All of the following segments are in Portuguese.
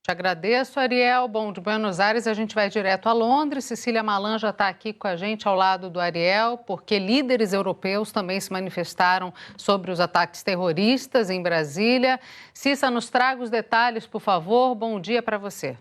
Te agradeço, Ariel. Bom, de Buenos Aires a gente vai direto a Londres. Cecília Malan já está aqui com a gente ao lado do Ariel, porque líderes europeus também se manifestaram sobre os ataques terroristas em Brasília. Cissa, nos traga os detalhes, por favor. Bom dia para você.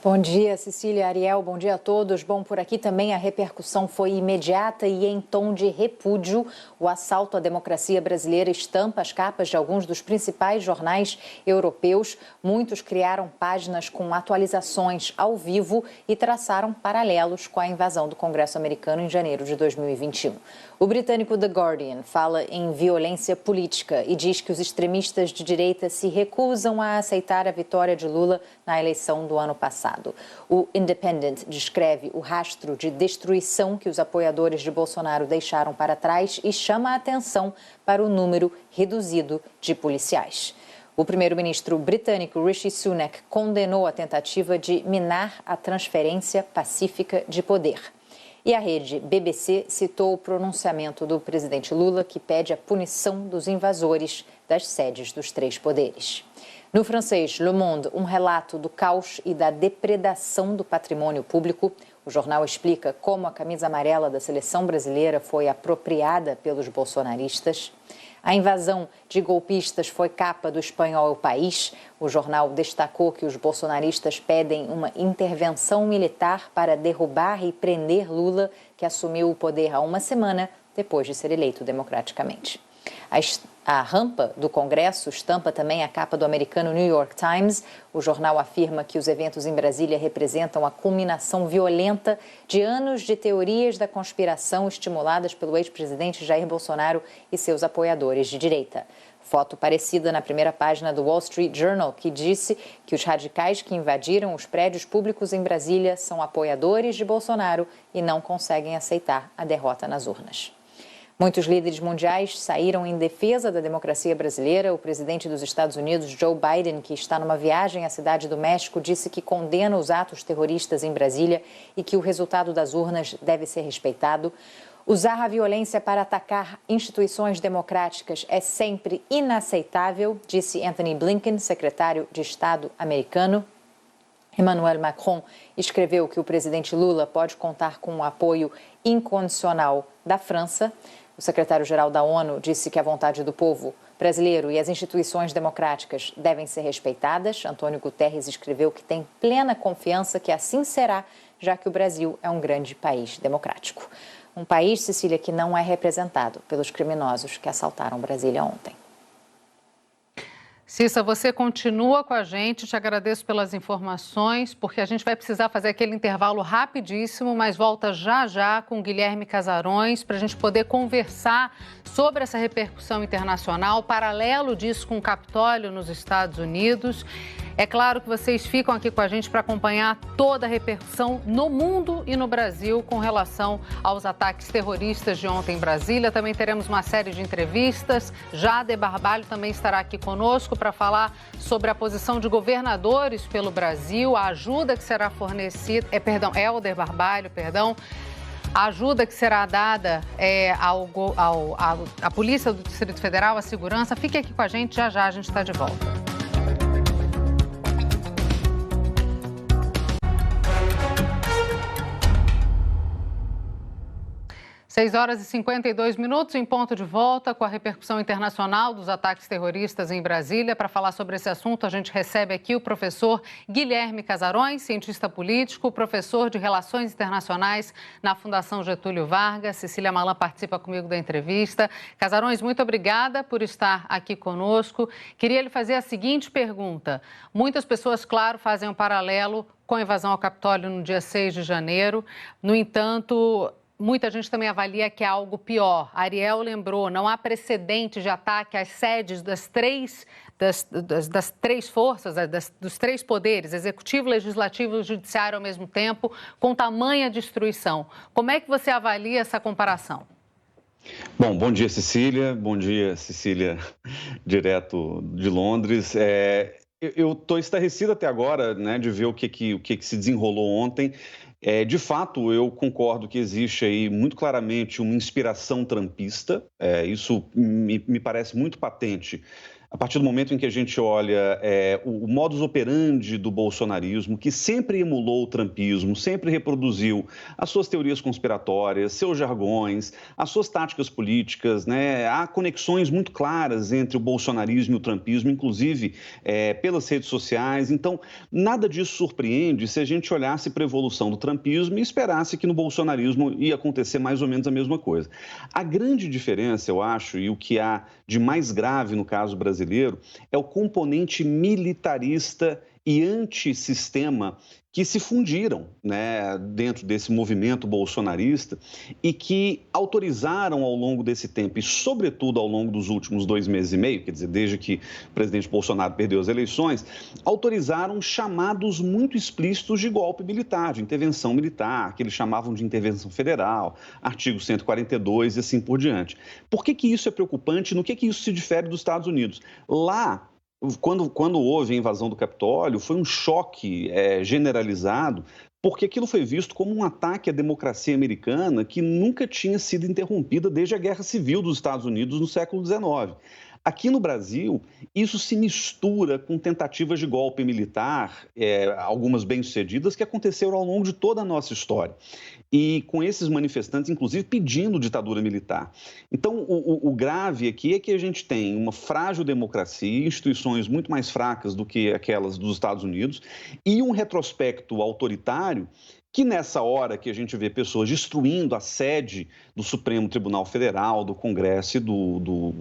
Bom dia, Cecília, Ariel, bom dia a todos. Bom, por aqui também a repercussão foi imediata e em tom de repúdio. O assalto à democracia brasileira estampa as capas de alguns dos principais jornais europeus. Muitos criaram páginas com atualizações ao vivo e traçaram paralelos com a invasão do Congresso americano em janeiro de 2021. O britânico The Guardian fala em violência política e diz que os extremistas de direita se recusam a aceitar a vitória de Lula na eleição do ano passado. O Independent descreve o rastro de destruição que os apoiadores de Bolsonaro deixaram para trás e chama a atenção para o número reduzido de policiais. O primeiro-ministro britânico Rishi Sunak condenou a tentativa de minar a transferência pacífica de poder. E a rede BBC citou o pronunciamento do presidente Lula, que pede a punição dos invasores das sedes dos três poderes. No francês Le Monde, um relato do caos e da depredação do patrimônio público. O jornal explica como a camisa amarela da seleção brasileira foi apropriada pelos bolsonaristas. A invasão de golpistas foi capa do espanhol El País. O jornal destacou que os bolsonaristas pedem uma intervenção militar para derrubar e prender Lula, que assumiu o poder há uma semana depois de ser eleito democraticamente. A rampa do Congresso estampa também a capa do americano New York Times. O jornal afirma que os eventos em Brasília representam a culminação violenta de anos de teorias da conspiração estimuladas pelo ex-presidente Jair Bolsonaro e seus apoiadores de direita. Foto parecida na primeira página do Wall Street Journal, que disse que os radicais que invadiram os prédios públicos em Brasília são apoiadores de Bolsonaro e não conseguem aceitar a derrota nas urnas. Muitos líderes mundiais saíram em defesa da democracia brasileira. O presidente dos Estados Unidos, Joe Biden, que está numa viagem à Cidade do México, disse que condena os atos terroristas em Brasília e que o resultado das urnas deve ser respeitado. Usar a violência para atacar instituições democráticas é sempre inaceitável, disse Antony Blinken, secretário de Estado americano. Emmanuel Macron escreveu que o presidente Lula pode contar com o apoio incondicional da França. O secretário-geral da ONU disse que a vontade do povo brasileiro e as instituições democráticas devem ser respeitadas. Antônio Guterres escreveu que tem plena confiança que assim será, já que o Brasil é um grande país democrático. Um país, Cecília, que não é representado pelos criminosos que assaltaram Brasília ontem. Cissa, você continua com a gente, te agradeço pelas informações, porque a gente vai precisar fazer aquele intervalo rapidíssimo, mas volta já já com o Guilherme Casarões para a gente poder conversar sobre essa repercussão internacional, paralelo disso com o Capitólio nos Estados Unidos. É claro que vocês ficam aqui com a gente para acompanhar toda a repercussão no mundo e no Brasil com relação aos ataques terroristas de ontem em Brasília. Também teremos uma série de entrevistas. Jade Barbalho também estará aqui conosco para falar sobre a posição de governadores pelo Brasil, a ajuda que será fornecida, Helder Barbalho, a ajuda que será dada à Polícia do Distrito Federal, à segurança. Fique aqui com a gente, já já a gente está de volta. 6h52, em ponto de volta com a repercussão internacional dos ataques terroristas em Brasília. Para falar sobre esse assunto, a gente recebe aqui o professor Guilherme Casarões, cientista político, professor de Relações Internacionais na Fundação Getúlio Vargas. Cecília Malan participa comigo da entrevista. Casarões, muito obrigada por estar aqui conosco. Queria lhe fazer a seguinte pergunta. Muitas pessoas, claro, fazem um paralelo com a invasão ao Capitólio no dia 6 de janeiro. No entanto, muita gente também avalia que é algo pior. A Ariel lembrou, não há precedente de ataque às sedes das três forças, dos três poderes, executivo, legislativo e judiciário ao mesmo tempo, com tamanha destruição. Como é que você avalia essa comparação? Bom dia, Cecília. Bom dia, Cecília, direto de Londres. Eu estou estarrecido até agora, né, de ver o que se desenrolou ontem. De fato, eu concordo que existe aí muito claramente uma inspiração trumpista, isso me parece muito patente a partir do momento em que a gente olha o modus operandi do bolsonarismo, que sempre emulou o trumpismo, sempre reproduziu as suas teorias conspiratórias, seus jargões, as suas táticas políticas, né? Há conexões muito claras entre o bolsonarismo e o trumpismo, inclusive pelas redes sociais. Então, nada disso surpreende se a gente olhasse para a evolução do trumpismo e esperasse que no bolsonarismo ia acontecer mais ou menos a mesma coisa. A grande diferença, eu acho, e o que há de mais grave no caso brasileiro, é o componente militarista e antissistema que se fundiram, né, dentro desse movimento bolsonarista e que autorizaram ao longo desse tempo, e sobretudo ao longo dos últimos 2 meses e meio, quer dizer, desde que o presidente Bolsonaro perdeu as eleições, autorizaram chamados muito explícitos de golpe militar, de intervenção militar, que eles chamavam de intervenção federal, artigo 142 e assim por diante. Por que isso é preocupante? No que isso se difere dos Estados Unidos? Lá, quando houve a invasão do Capitólio, foi um choque generalizado, porque aquilo foi visto como um ataque à democracia americana que nunca tinha sido interrompida desde a Guerra Civil dos Estados Unidos no século XIX. Aqui no Brasil, isso se mistura com tentativas de golpe militar, algumas bem-sucedidas, que aconteceram ao longo de toda a nossa história. E com esses manifestantes, inclusive, pedindo ditadura militar. Então, o grave aqui é que a gente tem uma frágil democracia, instituições muito mais fracas do que aquelas dos Estados Unidos, e um retrospecto autoritário que nessa hora que a gente vê pessoas destruindo a sede do Supremo Tribunal Federal, do Congresso e do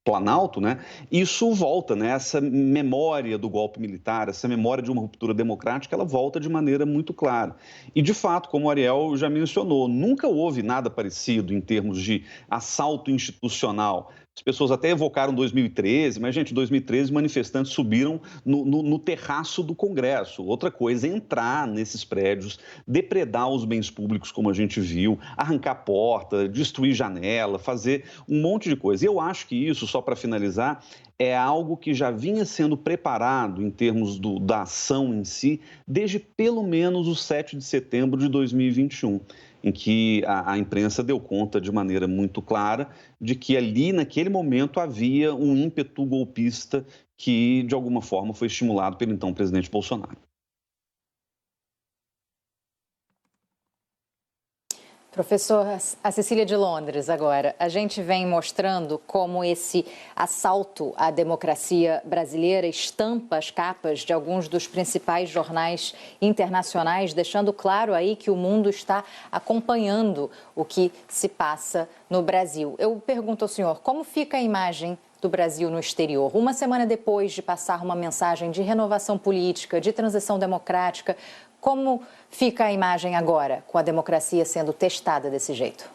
Planalto, né? Isso volta, né? Essa memória do golpe militar, essa memória de uma ruptura democrática, ela volta de maneira muito clara. E, de fato, como o Ariel já mencionou, nunca houve nada parecido em termos de assalto institucional. As pessoas até evocaram 2013, mas, gente, em 2013 manifestantes subiram no terraço do Congresso. Outra coisa é entrar nesses prédios, depredar os bens públicos, como a gente viu, arrancar porta, destruir janela, fazer um monte de coisa. E eu acho que isso, só para finalizar, é algo que já vinha sendo preparado em termos da ação em si, desde pelo menos o 7 de setembro de 2021. Em que a imprensa deu conta de maneira muito clara de que ali, naquele momento, havia um ímpeto golpista que, de alguma forma, foi estimulado pelo então presidente Bolsonaro. Professor, a Cecília de Londres agora. A gente vem mostrando como esse assalto à democracia brasileira estampa as capas de alguns dos principais jornais internacionais, deixando claro aí que o mundo está acompanhando o que se passa no Brasil. Eu pergunto ao senhor, como fica a imagem do Brasil no exterior? Uma semana depois de passar uma mensagem de renovação política, de transição democrática, como fica a imagem agora, com a democracia sendo testada desse jeito?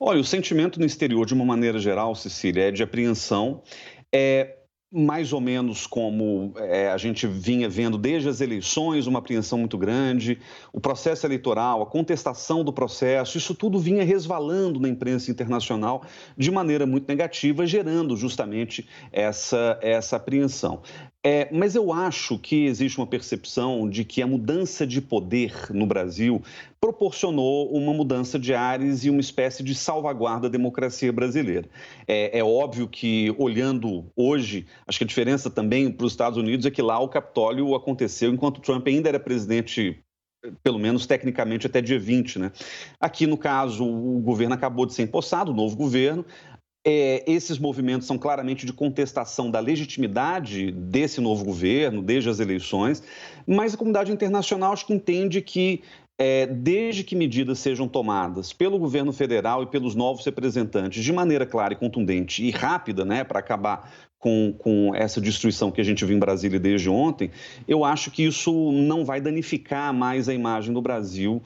Olha, o sentimento no exterior, de uma maneira geral, Cecília, é de apreensão. Mais ou menos como a gente vinha vendo desde as eleições, uma apreensão muito grande, o processo eleitoral, a contestação do processo, isso tudo vinha resvalando na imprensa internacional de maneira muito negativa, gerando justamente essa apreensão. Mas eu acho que existe uma percepção de que a mudança de poder no Brasil proporcionou uma mudança de ares e uma espécie de salvaguarda da democracia brasileira. É óbvio que, olhando hoje, acho que a diferença também para os Estados Unidos é que lá o Capitólio aconteceu enquanto Trump ainda era presidente, pelo menos tecnicamente até dia 20, né? Aqui, no caso, o governo acabou de ser empossado, o novo governo. Esses movimentos são claramente de contestação da legitimidade desse novo governo, desde as eleições, mas a comunidade internacional acho que entende que, desde que medidas sejam tomadas pelo governo federal e pelos novos representantes de maneira clara e contundente e rápida, né, para acabar com essa destruição que a gente viu em Brasília desde ontem, eu acho que isso não vai danificar mais a imagem do Brasil,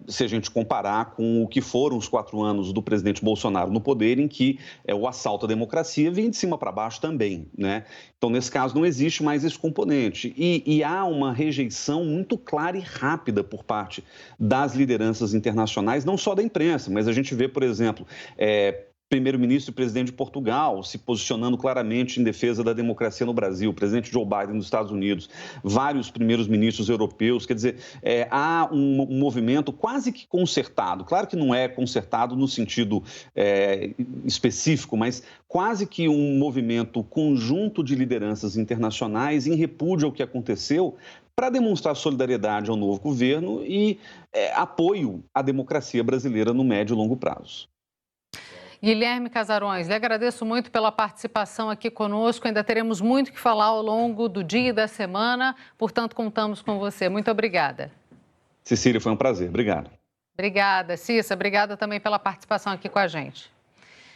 se a gente comparar com o que foram os 4 anos do presidente Bolsonaro no poder, em que o assalto à democracia vinha de cima para baixo também, né? Então, nesse caso, não existe mais esse componente. E há uma rejeição muito clara e rápida por parte das lideranças internacionais, não só da imprensa, mas a gente vê, por exemplo, primeiro-ministro e presidente de Portugal se posicionando claramente em defesa da democracia no Brasil, o presidente Joe Biden nos Estados Unidos, vários primeiros ministros europeus. Quer dizer, há um movimento quase que concertado. Claro que não é concertado no sentido específico, mas quase que um movimento conjunto de lideranças internacionais em repúdio ao que aconteceu, para demonstrar solidariedade ao novo governo e apoio à democracia brasileira no médio e longo prazo. Guilherme Casarões, lhe agradeço muito pela participação aqui conosco. Ainda teremos muito que falar ao longo do dia e da semana, portanto, contamos com você. Muito obrigada. Cecília, foi um prazer. Obrigado. Obrigada, Cissa. Obrigada também pela participação aqui com a gente.